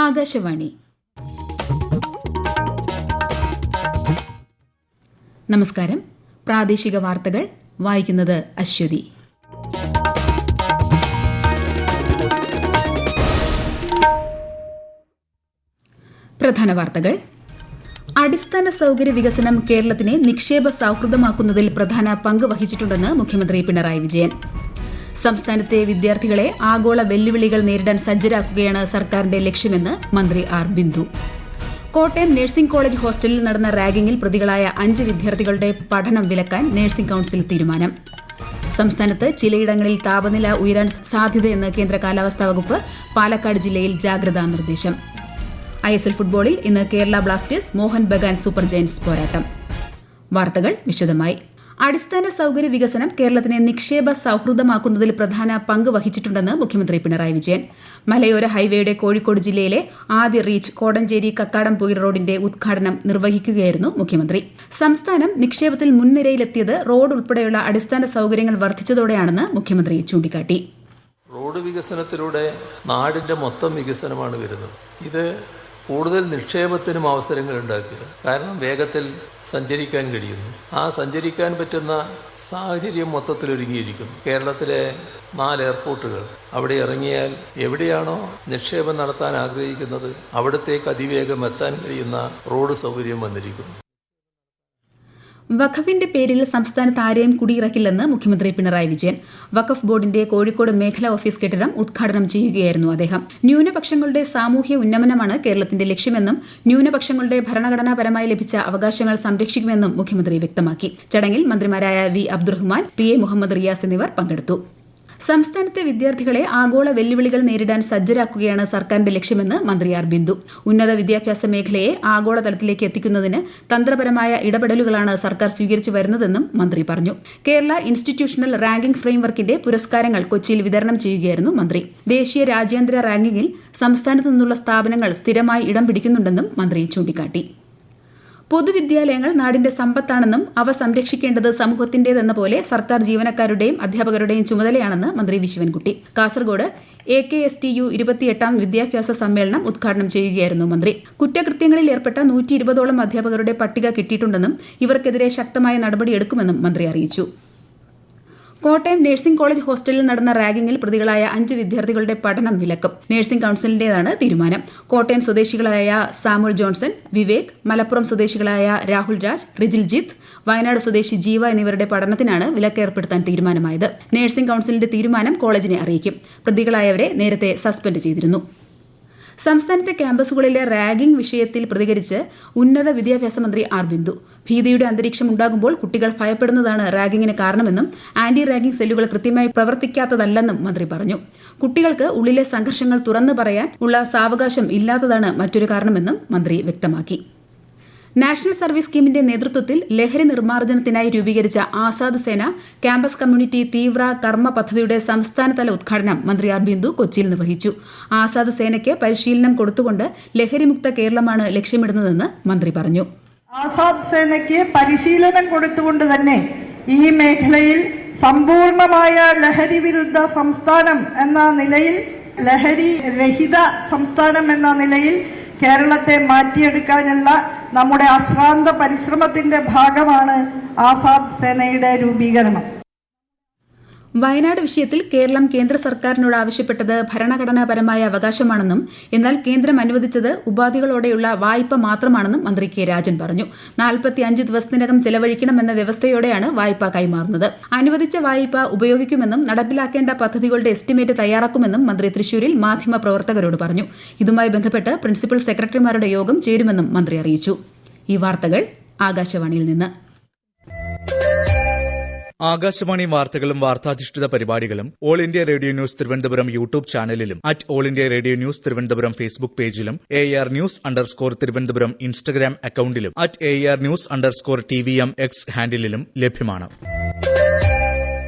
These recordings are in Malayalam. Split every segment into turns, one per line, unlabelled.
ആകാശവാണി. നമസ്കാരം. പ്രാദേശിക വാർത്തകൾ വായിക്കുന്നത് അശ്വതി. പ്രധാന വാർത്തകൾ. അടിസ്ഥാന സൌകര്യ വികസനം കേരളത്തിനെ നിക്ഷേപ സൌഹൃദമാക്കുന്നതിൽ പ്രധാന പങ്ക് വഹിച്ചിട്ടുണ്ടെന്ന് മുഖ്യമന്ത്രി പിണറായി വിജയൻ. സംസ്ഥാനത്തെ വിദ്യാർത്ഥികളെ ആഗോള വെല്ലുവിളികൾ നേരിടാൻ സജ്ജരാക്കുകയാണ് സർക്കാരിന്റെ ലക്ഷ്യമെന്ന് മന്ത്രി R Bindu. Kottayam nursing college ഹോസ്റ്റലിൽ നടന്ന റാഗിംഗിൽ പ്രതികളായ 5 വിദ്യാർത്ഥികളുടെ പഠനം വിലക്കാൻ നഴ്സിംഗ് കൌൺസിൽ തീരുമാനം. സംസ്ഥാനത്ത് ചിലയിടങ്ങളിൽ താപനില ഉയരാൻ സാധ്യതയെന്ന് കേന്ദ്ര കാലാവസ്ഥാ വകുപ്പ്. പാലക്കാട് ജില്ലയിൽ ജാഗ്രതാ നിർദ്ദേശം. ISL ഫുട്ബോളിൽ ഇന്ന് Kerala Blasters Mohun Bagan Super Giants പോരാട്ടം. വാർത്തകൾ വിശദമായി. അടിസ്ഥാന സൌകര്യ വികസനം കേരളത്തിനെ നിക്ഷേപ സൌഹൃദമാക്കുന്നതിൽ പ്രധാന പങ്ക് വഹിച്ചിട്ടുണ്ടെന്ന് മുഖ്യമന്ത്രി പിണറായി വിജയൻ. മലയോര ഹൈവേയുടെ കോഴിക്കോട് ജില്ലയിലെ ആദ്യ റീച്ച് കോടഞ്ചേരി കക്കാടംപൊയിൽ റോഡിന്റെ ഉദ്ഘാടനം നിർവഹിക്കുകയായിരുന്നു മുഖ്യമന്ത്രി. സംസ്ഥാനം നിക്ഷേപത്തിൽ മുൻനിരയിലെത്തിയത് റോഡ് ഉൾപ്പെടെയുള്ള അടിസ്ഥാന സൌകര്യങ്ങൾ വർദ്ധിച്ചതോടെയാണെന്ന് മുഖ്യമന്ത്രി ചൂണ്ടിക്കാട്ടി.
റോഡ് വികസനത്തിലൂടെ നാടിന്റെ മൊത്തം വികസനമാണ് വരുന്നത്. ഇത് കൂടുതൽ നിക്ഷേപത്തിനും അവസരങ്ങൾ ഉണ്ടാക്കുക. കാരണം വേഗത്തിൽ സഞ്ചരിക്കാൻ കഴിയുന്നു. ആ സഞ്ചരിക്കാൻ പറ്റുന്ന സാഹചര്യം മൊത്തത്തിൽ ഒരുങ്ങിയിരിക്കുന്നു. കേരളത്തിലെ 4 എയർപോർട്ടുകൾ, അവിടെ ഇറങ്ങിയാൽ എവിടെയാണോ നിക്ഷേപം നടത്താൻ ആഗ്രഹിക്കുന്നത് അവിടത്തേക്ക് അതിവേഗം എത്താൻ കഴിയുന്ന റോഡ് സൗകര്യം വന്നിരിക്കുന്നു.
വഖഫിന്റെ പേരിൽ സംസ്ഥാനത്ത് ആരെയും കുടിയിറക്കില്ലെന്ന് മുഖ്യമന്ത്രി പിണറായി വിജയൻ. വഖഫ് ബോർഡിന്റെ കോഴിക്കോട് മേഖലാ ഓഫീസ് കെട്ടിടം ഉദ്ഘാടനം ചെയ്യുകയായിരുന്നു അദ്ദേഹം. ന്യൂനപക്ഷങ്ങളുടെ സാമൂഹ്യ ഉന്നമനമാണ് കേരളത്തിന്റെ ലക്ഷ്യമെന്നും ന്യൂനപക്ഷങ്ങളുടെ ഭരണഘടനാപരമായി ലഭിച്ച അവകാശങ്ങൾ സംരക്ഷിക്കുമെന്നും മുഖ്യമന്ത്രി വ്യക്തമാക്കി. ചടങ്ങിൽ മന്ത്രിമാരായ വി അബ്ദുറഹ്മാൻ, PA മുഹമ്മദ് റിയാസ് എന്നിവർ പങ്കെടുത്തു. സംസ്ഥാനത്തെ വിദ്യാർത്ഥികളെ ആഗോള വെല്ലുവിളികൾ നേരിടാൻ സജ്ജരാക്കുകയാണ് സർക്കാരിന്റെ ലക്ഷ്യമെന്ന് മന്ത്രി ആർ ബിന്ദു. ഉന്നത വിദ്യാഭ്യാസ മേഖലയെ ആഗോളതലത്തിലേക്ക് എത്തിക്കുന്നതിന് തന്ത്രപരമായ ഇടപെടലുകളാണ് സർക്കാർ സ്വീകരിച്ചു വരുന്നതെന്നും മന്ത്രി പറഞ്ഞു. കേരള ഇൻസ്റ്റിറ്റ്യൂഷണൽ റാങ്കിംഗ് ഫ്രെയിംവർക്കിന്റെ പുരസ്കാരങ്ങൾ കൊച്ചിയിൽ വിതരണം ചെയ്യുകയായിരുന്നു മന്ത്രി. ദേശീയ രാജ്യാന്തര റാങ്കിങ്ങിൽ സംസ്ഥാനത്തു നിന്നുള്ള സ്ഥാപനങ്ങൾ സ്ഥിരമായി ഇടം പിടിക്കുന്നുണ്ടെന്നും മന്ത്രി ചൂണ്ടിക്കാട്ടി. പൊതുവിദ്യാലയങ്ങൾ നാടിന്റെ സമ്പത്താണെന്നും അവ സംരക്ഷിക്കേണ്ടത് സമൂഹത്തിന്റേതെന്ന പോലെ സർക്കാർ ജീവനക്കാരുടെയും അധ്യാപകരുടെയും ചുമതലയാണെന്ന് മന്ത്രി വി ശിവൻകുട്ടി. കാസർഗോഡ് AKSTU 28ാം വിദ്യാഭ്യാസ സമ്മേളനം ഉദ്ഘാടനം ചെയ്യുകയായിരുന്നു മന്ത്രി. കുറ്റകൃത്യങ്ങളിൽ ഏർപ്പെട്ട 120ഓളം അധ്യാപകരുടെ പട്ടിക കിട്ടിയിട്ടുണ്ടെന്നും ഇവർക്കെതിരെ ശക്തമായ നടപടിയെടുക്കുമെന്നും മന്ത്രി അറിയിച്ചു. കോട്ടയം നഴ്സിംഗ് കോളേജ് ഹോസ്റ്റലിൽ നടന്ന റാഗിംഗിൽ പ്രതികളായ 5 വിദ്യാർത്ഥികളുടെ പഠനം വിലക്കും. നഴ്സിംഗ് കൌൺസിലിന്റേതാണ് തീരുമാനം. കോട്ടയം സ്വദേശികളായ സാമുൽ ജോൺസൺ, വിവേക്, മലപ്പുറം സ്വദേശികളായ രാഹുൽ രാജ്, റിജിൽജിത്ത്, വയനാട് സ്വദേശി ജീവ എന്നിവരുടെ പഠനത്തിനാണ് വിലക്ക് ഏർപ്പെടുത്താൻ തീരുമാനമായത്. നഴ്സിംഗ് കൌൺസിലിന്റെ തീരുമാനം കോളേജിനെ അറിയിക്കും. പ്രതികളായവരെ നേരത്തെ സസ്പെൻഡ് ചെയ്തിരുന്നു. സംസ്ഥാനത്തെ ക്യാമ്പസുകളിലെ റാഗിംഗ് വിഷയത്തിൽ പ്രതികരിച്ച് ഉന്നത വിദ്യാഭ്യാസ മന്ത്രി ആർ ബിന്ദു. ഭീതിയുടെ അന്തരീക്ഷം ഉണ്ടാകുമ്പോൾ കുട്ടികൾ ഭയപ്പെടുന്നതാണ് റാഗിങ്ങിന് കാരണമെന്നും ആന്റി റാഗിംഗ് സെല്ലുകൾ കൃത്യമായി പ്രവർത്തിക്കാത്തതല്ലെന്നും മന്ത്രി പറഞ്ഞു. കുട്ടികൾക്ക് ഉള്ളിലെ സംഘർഷങ്ങൾ തുറന്നു പറയാൻ ഉള്ള സാവകാശം ഇല്ലാത്തതാണ് മറ്റൊരു കാരണമെന്നും മന്ത്രി വ്യക്തമാക്കി. നാഷണൽ സർവീസ് സ്കീമിന്റെ നേതൃത്വത്തിൽ ലഹരി നിർമ്മാർജ്ജനത്തിനായി രൂപീകരിച്ച ആസാദ് സേന ക്യാമ്പസ് കമ്മ്യൂണിറ്റി തീവ്ര കർമ്മ പദ്ധതിയുടെ സംസ്ഥാനതല ഉദ്ഘാടനം മന്ത്രി ആർ ബിന്ദു കൊച്ചിയിൽ നിർവഹിച്ചു. ആസാദ് സേനയ്ക്ക് പരിശീലനം കൊടുത്തുകൊണ്ട് ലഹരിമുക്ത കേരളമാണ് ലക്ഷ്യമിടുന്നതെന്ന് മന്ത്രി പറഞ്ഞു.
ആസാദ് സേനയ്ക്ക് പരിശീലനം കൊടുത്തുകൊണ്ട് തന്നെ ഈ മേഖലയിൽ സമ്പൂർണമായ ലഹരി വിരുദ്ധ സംസ്ഥാനം എന്ന നിലയിൽ, ലഹരി രഹിത സംസ്ഥാനം എന്ന നിലയിൽ കേരളത്തെ മാറ്റിയെടുക്കാനുള്ള നമ്മുടെ അശ്രാന്ത പരിശ്രമത്തിന്റെ ഭാഗമാണ് ആസാദ് സേനയുടെ രൂപീകരണം.
വയനാട് വിഷയത്തിൽ കേരളം കേന്ദ്ര സർക്കാരിനോട് ആവശ്യപ്പെട്ടത് ഭരണഘടനാപരമായ അവകാശമാണെന്നും എന്നാൽ കേന്ദ്രം അനുവദിച്ചത് ഉപാധികളോടെയുള്ള വായ്പ മാത്രമാണെന്നും മന്ത്രി കെ രാജൻ പറഞ്ഞു. 45 ദിവസത്തിനകം ചെലവഴിക്കണമെന്ന വ്യവസ്ഥയോടെയാണ് വായ്പ കൈമാറുന്നത്. അനുവദിച്ച വായ്പ ഉപയോഗിക്കുമെന്നും നടപ്പിലാക്കേണ്ട പദ്ധതികളുടെ എസ്റ്റിമേറ്റ് തയ്യാറാക്കുമെന്നും മന്ത്രി തൃശൂരിൽ മാധ്യമപ്രവർത്തകരോട് പറഞ്ഞു. ഇതുമായി ബന്ധപ്പെട്ട് പ്രിൻസിപ്പൽ സെക്രട്ടറിമാരുടെ യോഗം ചേരുമെന്നും മന്ത്രി അറിയിച്ചു. ഈ വാർത്തകൾ ആകാശവാണിയിൽ നിന്ന്.
ആകാശവാണി വാർത്തകളും വാർത്താധിഷ്ഠിത പരിപാടികളും all India radio news Thiruvananthapuram YouTube ചാനലിലും all India radio news Thiruvananthapuram Facebook പേജിലും AR News_ തിരുവനന്തപുരം ഇൻസ്റ്റഗ്രാം അക്കൌണ്ടിലും AR News_TVM X ഹാൻഡിലും ലഭ്യമാണ്.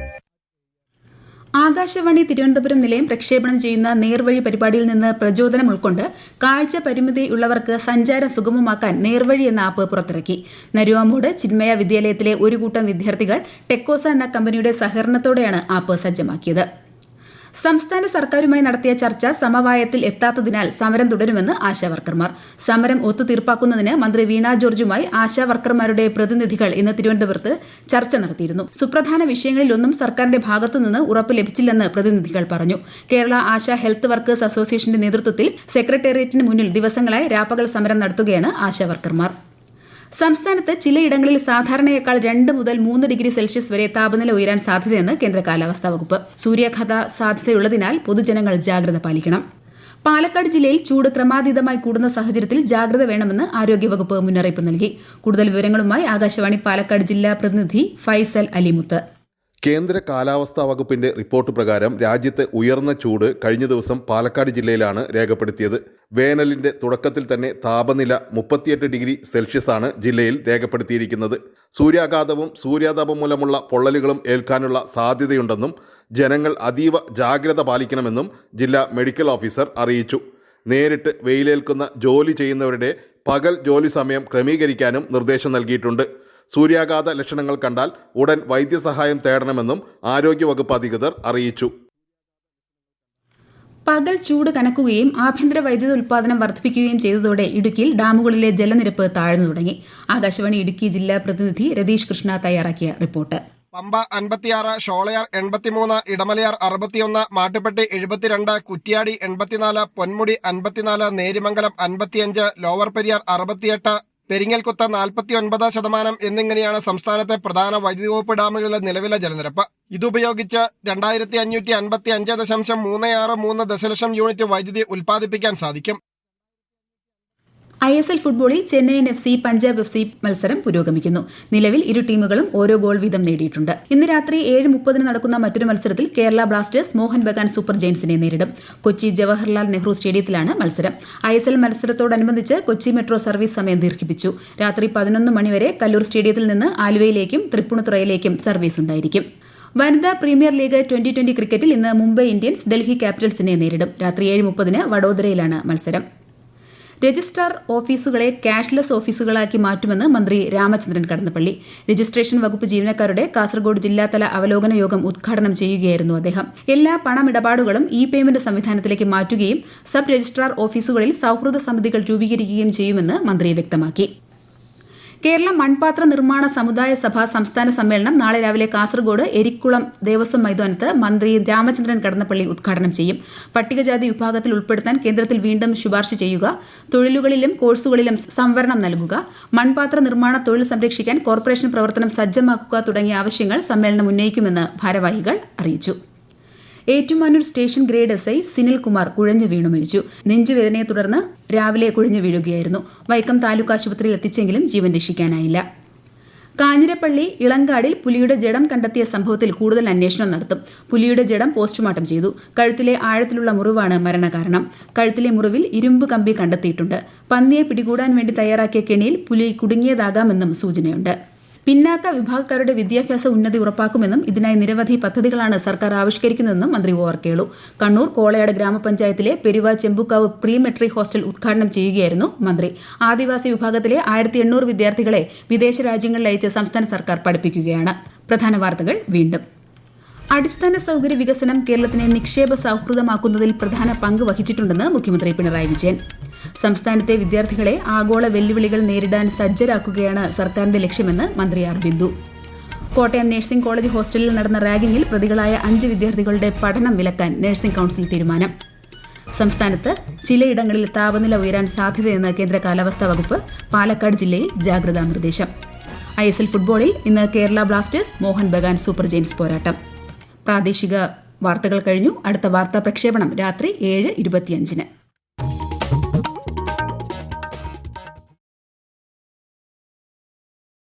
ആകാശവാണി തിരുവനന്തപുരം നിലയം പ്രക്ഷേപണം ചെയ്യുന്ന നേർവഴി പരിപാടിയിൽ നിന്ന് പ്രചോദനം ഉൾക്കൊണ്ട് കാഴ്ച പരിമിതിയുള്ളവർക്ക് സഞ്ചാരം സുഗമമാക്കാൻ നേർവഴി എന്ന ആപ്പ് പുറത്തിറക്കി. നരുവാമൂട് ചിന്മയ വിദ്യാലയത്തിലെ ഒരു കൂട്ടം വിദ്യാർത്ഥികൾ ടെക്കോസ എന്ന കമ്പനിയുടെ സഹകരണത്തോടെയാണ് ആപ്പ് സജ്ജമാക്കിയത്. സംസ്ഥാന സർക്കാരുമായി നടത്തിയ ചർച്ച സമവായത്തിൽ എത്താത്തതിനാൽ സമരം തുടരുമെന്ന് ആശാവർക്കർമാർ. സമരം ഒത്തുതീർപ്പാക്കുന്നതിന് മന്ത്രി വീണ ജോർജുമായി ആശാവർക്കർമാരുടെ പ്രതിനിധികൾ ഇന്ന് തിരുവനന്തപുരത്ത് ചർച്ച നടത്തിയിരുന്നു. സുപ്രധാന വിഷയങ്ങളിലൊന്നും സർക്കാരിന്റെ ഭാഗത്തുനിന്ന് ഉറപ്പ് ലഭിച്ചില്ലെന്ന് പ്രതിനിധികൾ പറഞ്ഞു. കേരള ആശാ ഹെൽത്ത് വർക്കേഴ്സ് അസോസിയേഷന്റെ നേതൃത്വത്തിൽ സെക്രട്ടേറിയറ്റിന് മുന്നിൽ ദിവസങ്ങളായി രാപ്പകൽ സമരം നടത്തുകയാണ് ആശാവർക്കർമാർ. സംസ്ഥാനത്ത് ചിലയിടങ്ങളിൽ സാധാരണയേക്കാൾ 2 മുതൽ 3 ഡിഗ്രി സെൽഷ്യസ് വരെ താപനില ഉയരാൻ സാധ്യതയെന്ന് കേന്ദ്ര കാലാവസ്ഥാ വകുപ്പ്. സൂര്യാഘാത സാധ്യതയുള്ളതിനാൽ പൊതുജനങ്ങൾ ജാഗ്രത പാലിക്കണം. പാലക്കാട് ജില്ലയിൽ ചൂട് ക്രമാതീതമായി കൂടുന്ന സാഹചര്യത്തിൽ ജാഗ്രത വേണമെന്ന് ആരോഗ്യവകുപ്പ് മുന്നറിയിപ്പ് നൽകി. കൂടുതൽ വിവരങ്ങളുമായി ആകാശവാണി പാലക്കാട് ജില്ലാ പ്രതിനിധി ഫൈസൽ അലിമുത്ത്.
കേന്ദ്ര കാലാവസ്ഥാ വകുപ്പിന്റെ റിപ്പോർട്ട് പ്രകാരം രാജ്യത്തെ ഉയർന്ന ചൂട് കഴിഞ്ഞ ദിവസം പാലക്കാട് ജില്ലയിലാണ് രേഖപ്പെടുത്തിയത്. വേനലിന്റെ തുടക്കത്തിൽ തന്നെ താപനില 38 ഡിഗ്രി സെൽഷ്യസ് ആണ് ജില്ലയിൽ രേഖപ്പെടുത്തിയിരിക്കുന്നത്. സൂര്യാഘാതവും സൂര്യാതപം മൂലമുള്ള പൊള്ളലുകളും ഏൽക്കാനുള്ള സാധ്യതയുണ്ടെന്നും ജനങ്ങൾ അതീവ ജാഗ്രത പാലിക്കണമെന്നും ജില്ലാ മെഡിക്കൽ ഓഫീസർ അറിയിച്ചു. നേരിട്ട് വെയിലേൽക്കുന്ന ജോലി ചെയ്യുന്നവരുടെ പകൽ ജോലി സമയം ക്രമീകരിക്കാനും നിർദ്ദേശം നൽകിയിട്ടുണ്ട്. സൂര്യാഘാത ലക്ഷണങ്ങൾ കണ്ടാൽ ഉടൻ വൈദ്യസഹായം തേടണമെന്നും ആരോഗ്യവകുപ്പ് അധികൃതർ അറിയിച്ചു.
പകൽ ചൂട് കനക്കുകയും ആഭ്യന്തര വൈദ്യുത ഉൽപ്പാദനം വർദ്ധിപ്പിക്കുകയും ചെയ്തതോടെ ഇടുക്കിയിൽ ഡാമുകളിലെ ജലനിരപ്പ് താഴ്ന്നു തുടങ്ങി. ആകാശവാണി ഇടുക്കി ജില്ലാ പ്രതിനിധി രതീഷ് കൃഷ്ണ തയ്യാറാക്കിയ റിപ്പോർട്ട്.
പമ്പ 56, ഷോളയാർ 83, ഇടമലയാർ 61, മാട്ടുപ്പെട്ടി 72, കുറ്റ്യാടി 84, പൊന്മുടി 54, നേരിമംഗലം 55, ലോവർ പെരിയാർ 68, പെരിങ്ങൽകുത്ത് 49% എന്നിങ്ങനെയാണ് സംസ്ഥാനത്തെ പ്രധാന വൈദ്യുതി വകുപ്പ് ഡാമുകളിലെ നിലവിലെ ജലനിരപ്പ്. ഇതുപയോഗിച്ച് 2555.363 ദശലക്ഷം യൂണിറ്റ് വൈദ്യുതി ഉൽപ്പാദിപ്പിക്കാൻ സാധിക്കും.
ISL ഫുട്ബോളിൽ ചെന്നൈയിൻ FC പഞ്ചാബ് FC മത്സരം പുരോഗമിക്കുന്നു. നിലവിൽ ഇരു ടീമുകളും ഓരോ ഗോൾ വീതം നേടിയിട്ടുണ്ട്. ഇന്ന് രാത്രി 7:30 നടക്കുന്ന മറ്റൊരു മത്സരത്തിൽ കേരള ബ്ലാസ്റ്റേഴ്സ് മോഹൻ ബഗാൻ സൂപ്പർ ജയൻസിനെ നേരിടും. കൊച്ചി ജവഹർലാൽ നെഹ്റു സ്റ്റേഡിയത്തിലാണ് മത്സരം. ISL മത്സരത്തോടനുബന്ധിച്ച് കൊച്ചി മെട്രോ സർവീസ് സമയം ദീർഘിപ്പിച്ചു. രാത്രി 11 മണിവരെ കല്ലൂർ സ്റ്റേഡിയത്തിൽ നിന്ന് ആലുവയിലേക്കും തൃപ്പൂണിത്തുറയിലേക്കും സർവീസ് ഉണ്ടായിരിക്കും. വനിതാ പ്രീമിയർ ലീഗ് 2020 ക്രിക്കറ്റിൽ ഇന്ന് മുംബൈ ഇന്ത്യൻസ് ഡൽഹി ക്യാപിറ്റൽസിനെ നേരിടും. രാത്രി 7:30 വഡോദരയിലാണ് മത്സരം. രജിസ്ട്രാർ ഓഫീസുകളെ ക്യാഷ്ലെസ് ഓഫീസുകളാക്കി മാറ്റുമെന്ന് മന്ത്രി രാമചന്ദ്രൻ കടന്നപ്പള്ളി. രജിസ്ട്രേഷൻ വകുപ്പ് ജീവനക്കാരുടെ കാസർഗോഡ് ജില്ലാതല അവലോകന യോഗം ഉദ്ഘാടനം ചെയ്യുകയായിരുന്നു അദ്ദേഹം. എല്ലാ പണമിടപാടുകളും പേയ്മെന്റ് സംവിധാനത്തിലേക്ക് മാറ്റുകയും സബ് രജിസ്ട്രാർ ഓഫീസുകളിൽ സൌഹൃദ സമിതികൾ രൂപീകരിക്കുകയും ചെയ്യുമെന്ന് മന്ത്രി വ്യക്തമാക്കി. കേരള മൺപാത്ര നിർമ്മാണ സമുദായ സഭ സംസ്ഥാന സമ്മേളനം നാളെ രാവിലെ കാസർഗോഡ് എരിക്കുളം ദേവസ്വം മൈതാനത്ത് മന്ത്രി രാമചന്ദ്രൻ കടന്നപ്പള്ളി ഉദ്ഘാടനം ചെയ്യും. പട്ടികജാതി വിഭാഗത്തിൽ ഉൾപ്പെടുത്താൻ കേന്ദ്രത്തിൽ വീണ്ടും ശുപാർശ ചെയ്യുക, തൊഴിലുകളിലും കോഴ്സുകളിലും സംവരണം നൽകുക, മൺപാത്ര നിർമ്മാണ തൊഴിൽ സംരക്ഷിക്കാൻ കോർപ്പറേഷൻ പ്രവർത്തനം സജ്ജമാക്കുക തുടങ്ങിയ ആവശ്യങ്ങൾ സമ്മേളനം ഉന്നയിക്കുമെന്ന് ഭാരവാഹികൾ അറിയിച്ചു. ഏറ്റുമാനൂർ സ്റ്റേഷൻ ഗ്രേഡ് SI സിനിൽകുമാർ കുഴഞ്ഞു വീണു മരിച്ചു. നെഞ്ചുവേദനയെ തുടർന്ന് രാവിലെ കുഴഞ്ഞു വീഴുകയായിരുന്നു. വൈക്കം താലൂക്ക് ആശുപത്രിയിൽ എത്തിച്ചെങ്കിലും ജീവൻ രക്ഷിക്കാനായില്ല. കാഞ്ഞിരപ്പള്ളി ഇളങ്കാടിൽ പുലിയുടെ ജഡം കണ്ടെത്തിയ സംഭവത്തിൽ കൂടുതൽ അന്വേഷണം നടത്തും. പുലിയുടെ ജഡം പോസ്റ്റ്മോർട്ടം ചെയ്തു. കഴുത്തിലെ ആഴത്തിലുള്ള മുറിവാണ് മരണകാരണം. കഴുത്തിലെ മുറിവിൽ ഇരുമ്പ് കമ്പി കണ്ടെത്തിയിട്ടുണ്ട്. പന്നിയെ പിടികൂടാൻ വേണ്ടി തയ്യാറാക്കിയ കെണിയിൽ പുലി കുടുങ്ങിയതാകാമെന്നും സൂചനയുണ്ട്. പിന്നാക്ക വിഭാഗക്കാരുടെ വിദ്യാഭ്യാസ ഉന്നതി ഉറപ്പാക്കുമെന്നും ഇതിനായി നിരവധി പദ്ധതികളാണ് സർക്കാർ ആവിഷ്കരിക്കുന്നതെന്നും മന്ത്രി ഒ.ആർ. കേളു. കണ്ണൂർ കോളയാട് ഗ്രാമപഞ്ചായത്തിലെ Peruva Chembukkavu pre metric hostel ഉദ്ഘാടനം ചെയ്യുകയായിരുന്നു മന്ത്രി. ആദിവാസി വിഭാഗത്തിലെ 1800 വിദ്യാർത്ഥികളെ വിദേശ രാജ്യങ്ങളിൽ അയച്ച് സംസ്ഥാന സർക്കാർ പഠിപ്പിക്കുകയാണ്. പ്രധാന വാർത്തകൾ വീണ്ടും. അടിസ്ഥാന സൌകര്യ വികസനം കേരളത്തിനെ നിക്ഷേപ സൌഹൃദമാക്കുന്നതിൽ പ്രധാന പങ്ക് വഹിച്ചിട്ടുണ്ടെന്ന് മുഖ്യമന്ത്രി പിണറായി വിജയൻ. സംസ്ഥാനത്തെ വിദ്യാർത്ഥികളെ ആഗോള വെല്ലുവിളികൾ നേരിടാൻ സജ്ജരാക്കുകയാണ് സർക്കാരിന്റെ ലക്ഷ്യമെന്ന് മന്ത്രി R Bindu. Kottayam nursing college ഹോസ്റ്റലിൽ നടന്ന റാഗിംഗിൽ പ്രതികളായ 5 വിദ്യാർത്ഥികളുടെ പഠനം വിലക്കാൻ നഴ്സിംഗ് കൌൺസിൽ തീരുമാനം. സംസ്ഥാനത്ത് ചിലയിടങ്ങളിൽ താപനില ഉയരാൻ സാധ്യതയെന്ന് കേന്ദ്ര കാലാവസ്ഥാ വകുപ്പ്. പാലക്കാട് ജില്ലയിൽ ജാഗ്രതാ നിർദ്ദേശം. ISL ഫുട്ബോളിൽ ഇന്ന് Kerala Blasters Mohun Bagan Super Giants പോരാട്ടം. പ്രാദേശിക വാർത്തകൾ കഴിഞ്ഞു. അടുത്ത വാർത്താ പ്രക്ഷേപണം രാത്രി 7:25.